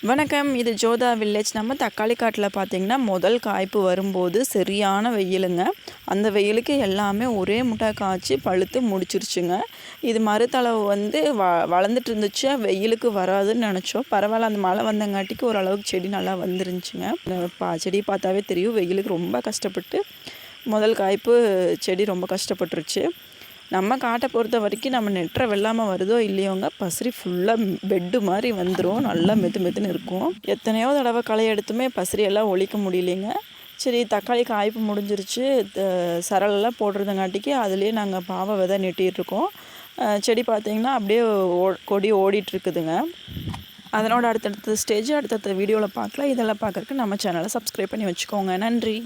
வணக்கம். இது ஜோதா வில்லேஜ். நம்ம தக்காளி காட்டில் பார்த்திங்கன்னா முதல் காய்ப்பு வரும்போது சரியான வெயிலுங்க. அந்த வெயிலுக்கு எல்லாமே ஒரே முட்டை காய்ச்சி பழுத்து முடிச்சிருச்சுங்க. இது மறுதளவு வளர்ந்துட்டு இருந்துச்சு, வெயிலுக்கு வராதுன்னு நினச்சோம். பரவாயில்ல, அந்த மழை வந்தங்காட்டிக்கு ஓரளவுக்கு செடி நல்லா வந்துருந்துச்சுங்க. செடி பார்த்தாவே தெரியும், வெயிலுக்கு ரொம்ப கஷ்டப்பட்டு முதல் காய்ப்பு செடி ரொம்ப கஷ்டப்பட்டுருச்சு. நம்ம காட்டை பொறுத்த வரைக்கும் நம்ம நெற்ற வெள்ளாமல் வருதோ இல்லையோங்க, பசிரி ஃபுல்லாக பெட்டு மாதிரி வந்துடும். நல்லா மெதுன்னு இருக்கும். எத்தனையோ தடவை களை எடுத்துமே பசிரியெல்லாம் ஒழிக்க முடியலைங்க. சரி, தக்காளி காய்ப்பு முடிஞ்சிருச்சு, சரலெல்லாம் போடுறதுங்காட்டிக்கு அதுலேயே நாங்கள் பாவை விதை நெட்டிகிட்ருக்கோம். செடி பார்த்திங்கன்னா அப்படியே கொடி ஓடிட்டுருக்குதுங்க. அதனோட அடுத்தடுத்த ஸ்டேஜ் அடுத்தடுத்த வீடியோவில் பார்க்கலாம். இதெல்லாம் பார்க்குறக்கு நம்ம சேனலை சப்ஸ்கிரைப் பண்ணி வச்சுக்கோங்க. நன்றி.